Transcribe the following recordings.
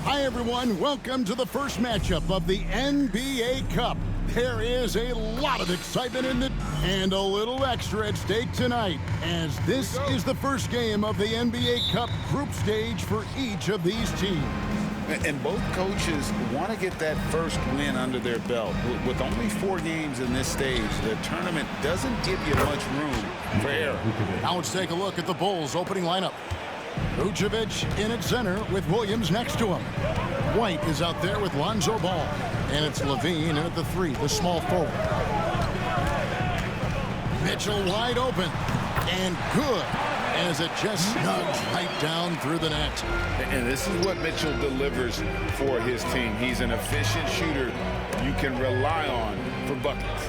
Hi, everyone. Welcome to the first matchup of the NBA Cup. There is a lot of excitement in it and a little extra at stake tonight, as this is the first game of the NBA Cup group stage for each of these teams. And both coaches want to get that first win under their belt. With only 4 games in this stage, the tournament doesn't give you much room for error. Now let's take a look at the Bulls' opening lineup. Vucevic in at center with Williams next to him. White is out there with Lonzo Ball. And it's Levine in at the 3, the small forward. Mitchell wide open. And good, as it just snugs right down through the net. And this is what Mitchell delivers for his team. He's an efficient shooter you can rely on for buckets.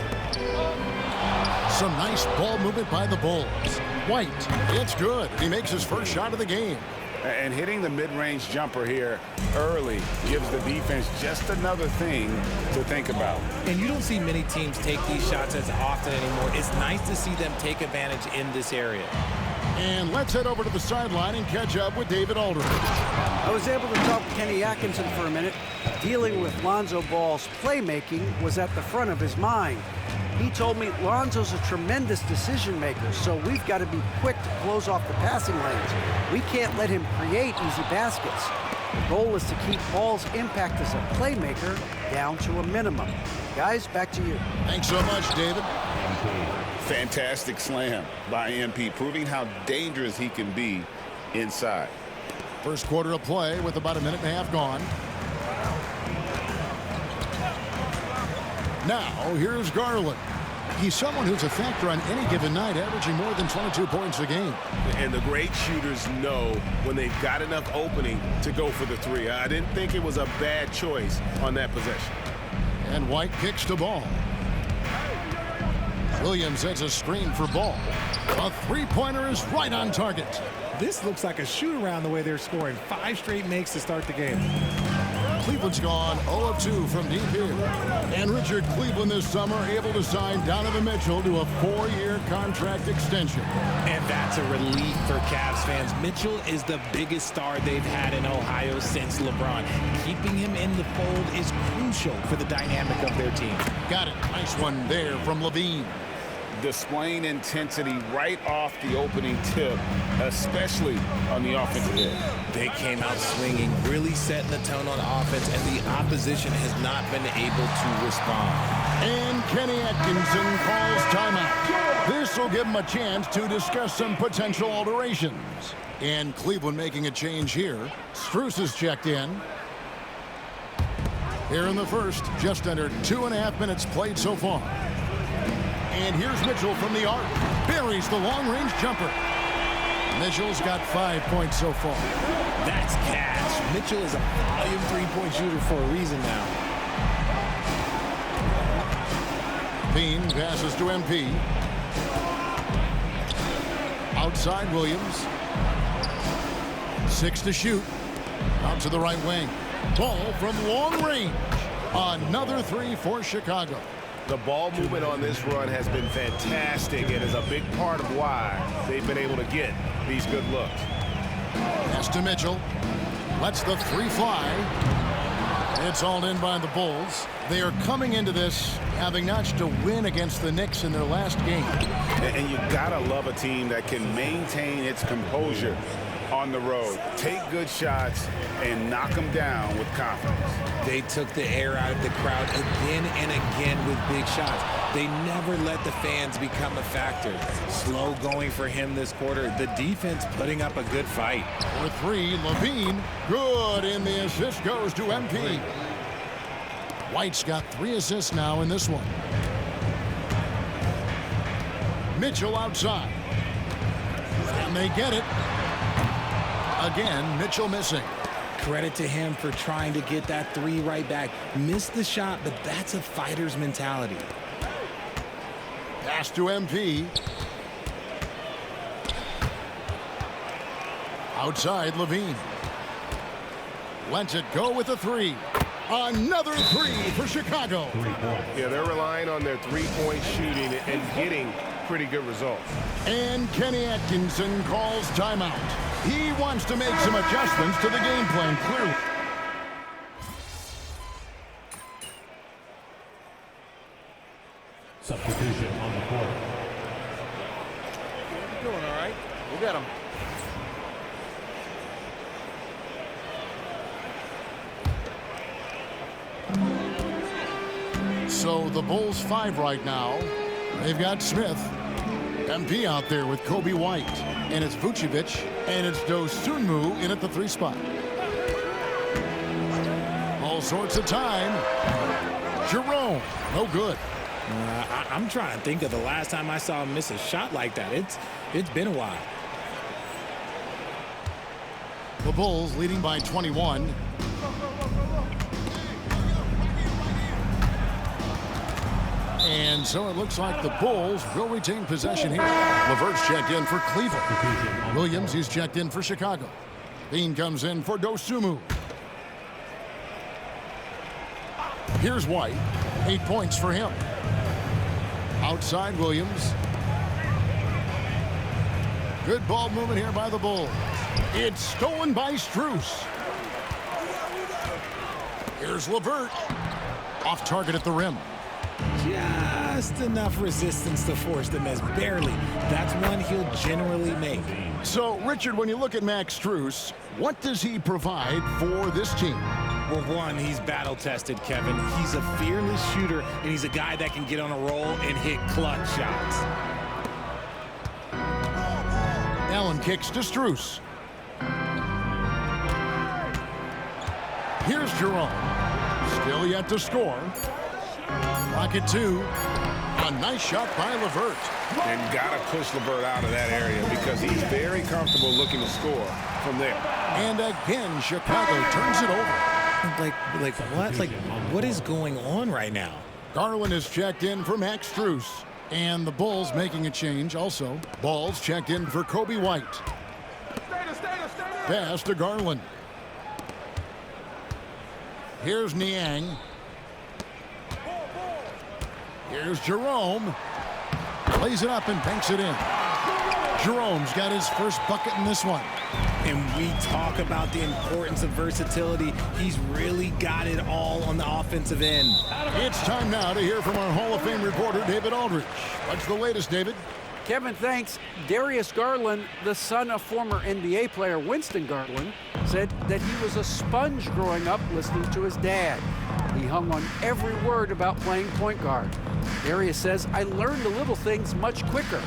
Some nice ball movement by the Bulls. White, it's good. He makes his first shot of the game. And hitting the mid-range jumper here early gives the defense just another thing to think about. And you don't see many teams take these shots as often anymore. It's nice to see them take advantage in this area. And let's head over to the sideline and catch up with David Aldridge. I was able to talk to Kenny Atkinson for a minute. Dealing with Lonzo Ball's playmaking was at the front of his mind. He told me Lonzo's a tremendous decision maker, so we've got to be quick to close off the passing lanes. We can't let him create easy baskets. The goal is to keep Ball's impact as a playmaker down to a minimum. Guys, back to you. Thanks so much, David. Fantastic slam by MP, proving how dangerous he can be inside. First quarter of play with about a minute and a half gone. Now, here's Garland. He's someone who's a factor on any given night, averaging more than 22 points a game. And the great shooters know when they've got enough opening to go for the 3. I didn't think it was a bad choice on that possession. And White kicks the ball. Williams sets a screen for Ball. A three-pointer is right on target. This looks like a shoot-around the way they're scoring. 5 straight makes to start the game. Cleveland's gone 0 of 2 from deep here. And Richard, Cleveland this summer able to sign Donovan Mitchell to a 4-year contract extension. And that's a relief for Cavs fans. Mitchell is the biggest star they've had in Ohio since LeBron. Keeping him in the fold is crucial for the dynamic of their team. Got it. Nice one there from Levine. Displaying intensity right off the opening tip, especially on the offensive end. They came out swinging, really setting the tone on offense, and the opposition has not been able to respond. And Kenny Atkinson calls timeout. This will give him a chance to discuss some potential alterations. And Cleveland making a change here. Strus is checked in. Here in the first, just under 2.5 minutes played so far. And here's Mitchell from the arc. Buries the long-range jumper. Mitchell's got 5 points so far. That's cash. Mitchell is a volume 3-point shooter for a reason now. Bean passes to MP. Outside Williams. 6 to shoot. Out to the right wing. Ball from long range. Another 3 for Chicago. The ball movement on this run has been fantastic and is a big part of why they've been able to get these good looks. Pass to Mitchell. Lets the 3 fly. It's hauled in by the Bulls. They are coming into this having notched a win against the Knicks in their last game. And you gotta love a team that can maintain its composure on the road. Take good shots and knock them down with confidence. They took the air out of the crowd again and again with big shots. They never let the fans become a factor. Slow going for him this quarter. The defense putting up a good fight. For 3, Levine. Good, and the assist goes to MP. White's got 3 assists now in this one. Mitchell outside. And they get it. Again, Mitchell missing. Credit to him for trying to get that 3 right back. Missed the shot, but that's a fighter's mentality. Pass to MP. Outside Levine. Lets it go with a 3. Another 3 for Chicago. Yeah, they're relying on their 3-point shooting and getting pretty good results. And Kenny Atkinson calls timeout. He wants to make some adjustments to the game plan, clearly. got him. So the Bulls 5 right now. They've got Smith. MP out there with Kobe White. And it's Vucevic. And it's Dosunmu in at the 3 spot. All sorts of time. Jerome. No good. I'm trying to think of the last time I saw him miss a shot like that. It's been a while. The Bulls leading by 21. And so it looks like the Bulls will retain possession here. LeVert's checked in for Cleveland. Williams, he's checked in for Chicago. Bean comes in for Dosunmu. Here's White. 8 points for him. Outside Williams. Good ball movement here by the Bulls. It's stolen by Strus. Here's LeVert. Off target at the rim. Just enough resistance to force the miss. Barely. That's one he'll generally make. So, Richard, when you look at Max Strus, what does he provide for this team? Well, one, he's battle-tested, Kevin. He's a fearless shooter, and he's a guy that can get on a roll and hit clutch shots. Allen kicks to Strus. Here's Jerome. Still yet to score. Rocket 2. A nice shot by LeVert. And got to push LeVert out of that area because he's very comfortable looking to score from there. And again, Chicago turns it over. Like what? Like, what is going on right now? Garland is checked in for Max Strus. And the Bulls making a change also. Ball's checked in for Kobe White. Pass to Garland. Here's Niang. Here's Jerome. Plays it up and banks it in. Jerome's got his first bucket in this one. And we talk about the importance of versatility. He's really got it all on the offensive end. It's time now to hear from our Hall of Fame reporter, David Aldridge. What's the latest, David? Kevin, thanks. Darius Garland, the son of former NBA player Winston Garland, said that he was a sponge growing up listening to his dad. He hung on every word about playing point guard. Darius says, I learned the little things much quicker.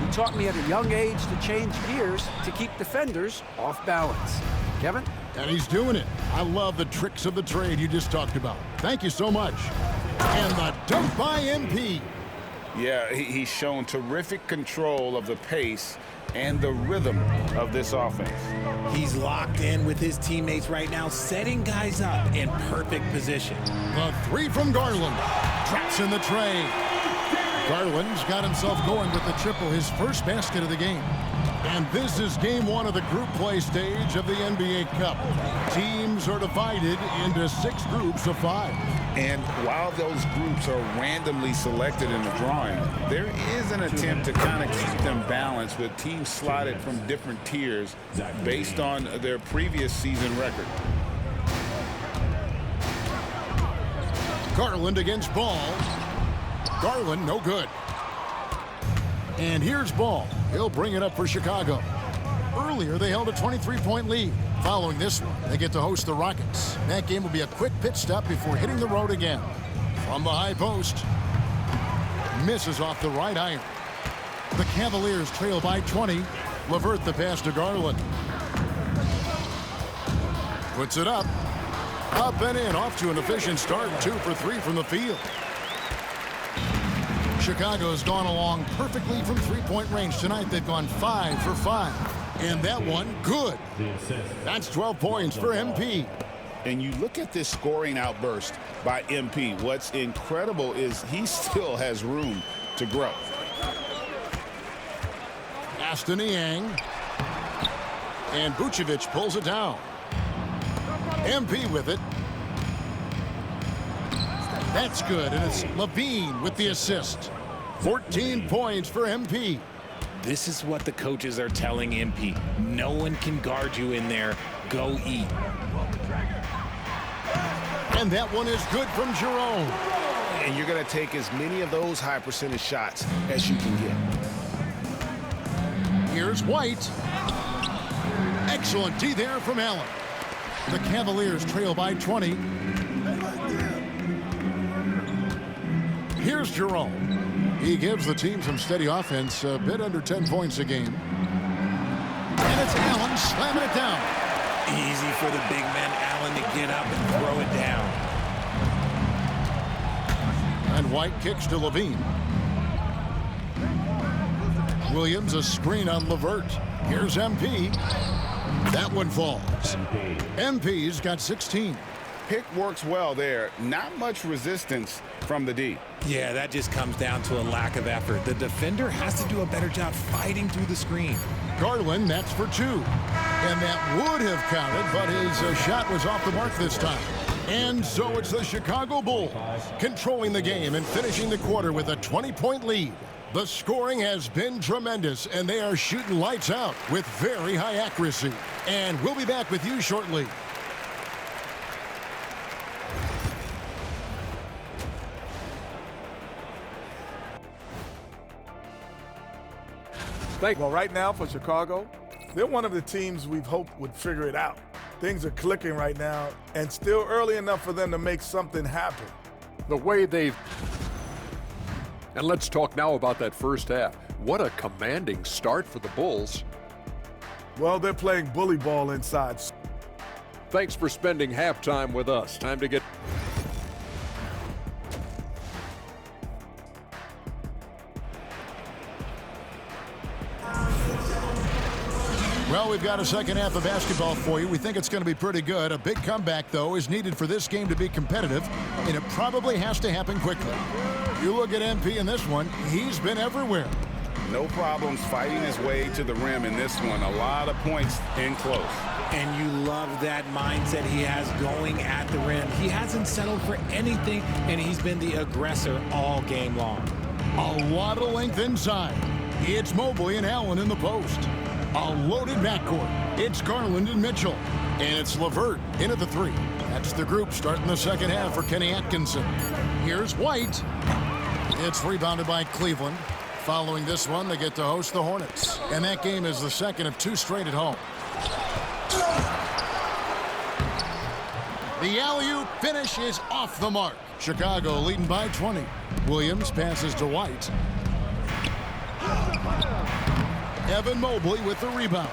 He taught me at a young age to change gears to keep defenders off balance. Kevin? And he's doing it. I love the tricks of the trade you just talked about. Thank you so much. And the dunk by MP. Yeah, he's shown terrific control of the pace and the rhythm of this offense. He's locked in with his teammates right now, setting guys up in perfect position. The 3 from Garland. Drops in the tray. Garland's got himself going with the triple, his first basket of the game. And this is game 1 of the group play stage of the NBA Cup. Teams are divided into 6 groups of 5. And while those groups are randomly selected in the drawing, there is an attempt to kind of keep them balanced with teams slotted from different tiers based on their previous season record. Garland against Ball. Garland, no good. And here's Ball. He'll bring it up for Chicago. Earlier, they held a 23-point lead. Following this one, they get to host the Rockets. That game will be a quick pit stop before hitting the road again. From the high post. Misses off the right iron. The Cavaliers trail by 20. LeVert the pass to Garland. Puts it up. Up and in. Off to an efficient start. 2 for 3 from the field. Chicago's gone along perfectly from three-point range. Tonight, they've gone 5 for 5. And that one, good. That's 12 points for MP. And you look at this scoring outburst by MP. What's incredible is he still has room to grow. Aston Niang. And Vucevic pulls it down. MP with it. That's good, and it's Levine with the assist. 14 points for MP. This is what the coaches are telling MP. No one can guard you in there. Go eat. And that one is good from Jerome. And you're going to take as many of those high percentage shots as you can get. Here's White. Excellent D there from Allen. The Cavaliers trail by 20. Here's Jerome. He gives the team some steady offense, a bit under 10 points a game. And it's Allen slamming it down. Easy for the big man Allen to get up and throw it down. And White kicks to Levine. Williams a screen on LeVert. Here's MP. That one falls. MP's got 16. Pick works well there. Not much resistance from the D. Yeah, that just comes down to a lack of effort. The defender has to do a better job fighting through the screen. Garland, that's for 2. And that would have counted, but his shot was off the mark this time. And so it's the Chicago Bulls controlling the game and finishing the quarter with a 20-point lead. The scoring has been tremendous, and they are shooting lights out with very high accuracy. And we'll be back with you shortly. Well, right now for Chicago, they're one of the teams we've hoped would figure it out. Things are clicking right now, and still early enough for them to make something happen. The way they've... And let's talk now about that first half. What a commanding start for the Bulls. Well, they're playing bully ball inside. Thanks for spending halftime with us. Time to get... Well, we've got a second half of basketball for you. We think it's going to be pretty good. A big comeback, though, is needed for this game to be competitive, and it probably has to happen quickly. You look at MP in this one, he's been everywhere. No problems fighting his way to the rim in this one. A lot of points in close. And you love that mindset he has going at the rim. He hasn't settled for anything, and he's been the aggressor all game long. A lot of length inside. It's Mobley and Allen in the post. A loaded backcourt. It's Garland and Mitchell. And it's LeVert in at the 3. That's the group starting the second half for Kenny Atkinson. Here's White. It's rebounded by Cleveland. Following this one, they get to host the Hornets. And that game is the second of 2 straight at home. The alley-oop finish is off the mark. Chicago leading by 20. Williams passes to White. Evan Mobley with the rebound.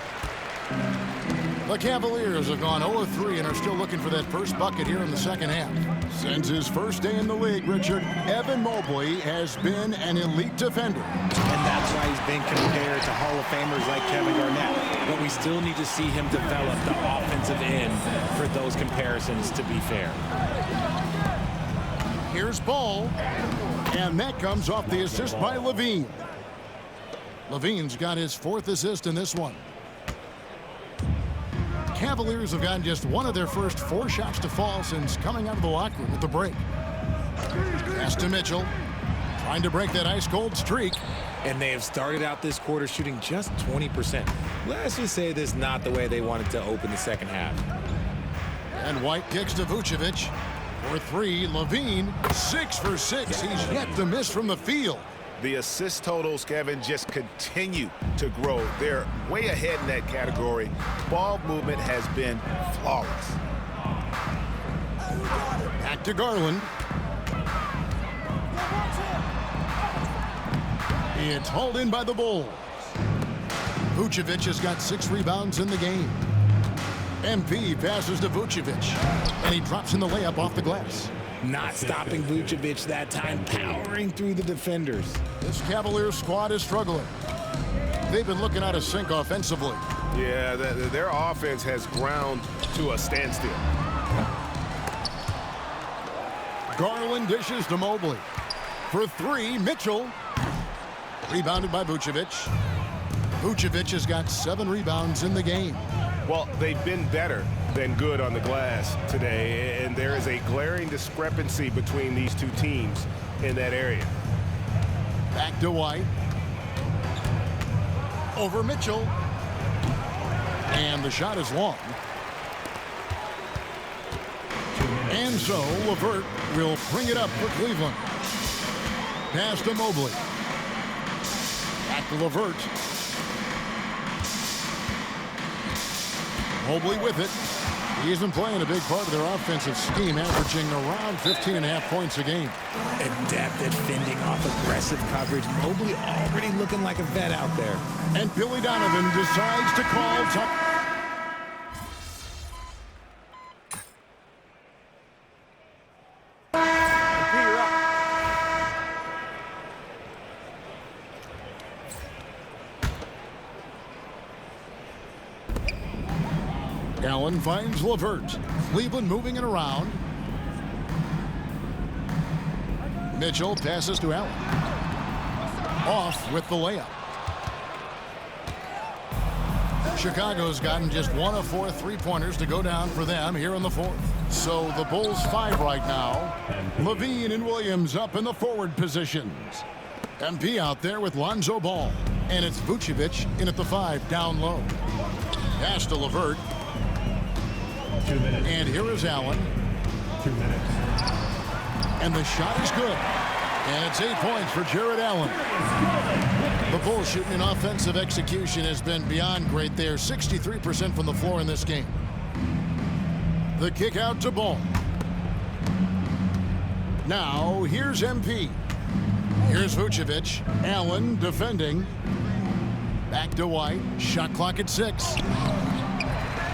The Cavaliers have gone 0-3 and are still looking for that first bucket here in the second half. Since his first day in the league, Richard, Evan Mobley has been an elite defender. And that's why he's been compared to Hall of Famers like Kevin Garnett. But we still need to see him develop the offensive end for those comparisons to be fair. Here's Ball. And that comes off the assist by Levine. Levine's got his 4th assist in this one. Cavaliers have gotten just one of their first 4 shots to fall since coming out of the locker room at the break. Pass to Mitchell, trying to break that ice-cold streak. And they have started out this quarter shooting just 20%. Let's just say this is not the way they wanted to open the second half. And White kicks to Vucevic. For 3, Levine, 6 for 6. He's yet to miss from the field. The assist totals, Kevin, just continue to grow. They're way ahead in that category. Ball movement has been flawless. Back to Garland. It's hauled in by the Bulls. Vucevic has got 6 rebounds in the game. MP passes to Vucevic, and he drops in the layup off the glass. Not stopping Vucevic that time, powering through the defenders. This Cavaliers squad is struggling. They've been looking out of sync offensively. Yeah, their offense has ground to a standstill. Garland dishes to Mobley. For 3, Mitchell. Rebounded by Vucevic. Vucevic has got 7 rebounds in the game. Well, they've been better than good on the glass today, and there is a glaring discrepancy between these 2 teams in that area. Back to White. Over Mitchell. And the shot is long. And so LeVert will bring it up for Cleveland. Pass to Mobley. Back to LeVert. Mobley with it. He's been playing a big part of their offensive scheme, averaging around 15.5 points a game. Adept at fending off aggressive coverage. Mobley already looking like a vet out there. And Billy Donovan decides to call time. Allen finds LeVert. Cleveland moving it around. Mitchell passes to Allen. Off with the layup. Chicago's gotten just 1 of 4 3-pointers to go down for them here in the fourth. So the Bulls 5 right now. Levine and Williams up in the forward positions. MP out there with Lonzo Ball. And it's Vucevic in at the 5 down low. Pass to LeVert. 2 minutes. And here is Allen. 2 minutes. And the shot is good. And it's 8 points for Jared Allen. The Bulls shooting in offensive execution has been beyond great there. 63% from the floor in this game. The kick out to Ball. Now here's MP. Here's Vucevic. Allen defending. Back to White. Shot clock at 6.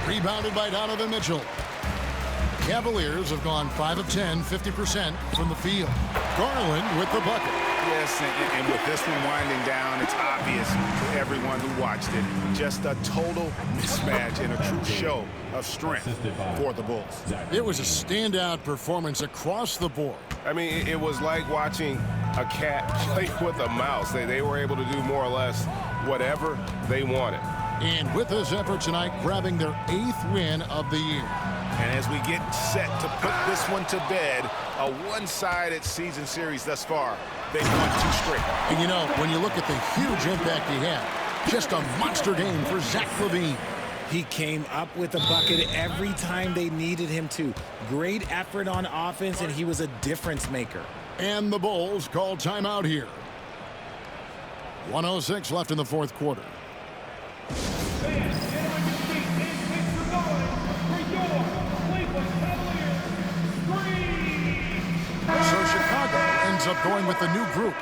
Rebounded by Donovan Mitchell. Cavaliers have gone 5 of 10, 50% from the field. Garland with the bucket. Yes, and with this one winding down, it's obvious to everyone who watched it. Just a total mismatch and a true show of strength for the Bulls. It was a standout performance across the board. I mean, it was like watching a cat play with a mouse. They were able to do more or less whatever they wanted. And with this effort tonight, grabbing their 8th win of the year. And as we get set to put this one to bed, a one-sided season series thus far, they've won 2 straight. And you know, when you look at the huge impact he had, just a monster game for Zach LaVine. He came up with a bucket every time they needed him to. Great effort on offense, and he was a difference maker. And the Bulls call timeout here. 1:06 left in the fourth quarter. So Chicago ends up going with the new group.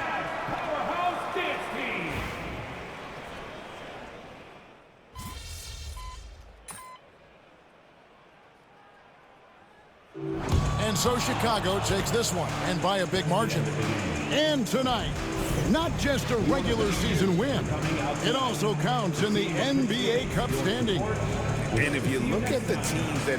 And so Chicago takes this one, and by a big margin. And tonight, not just a regular season win, it also counts in the NBA Cup standing. And if you look at the teams that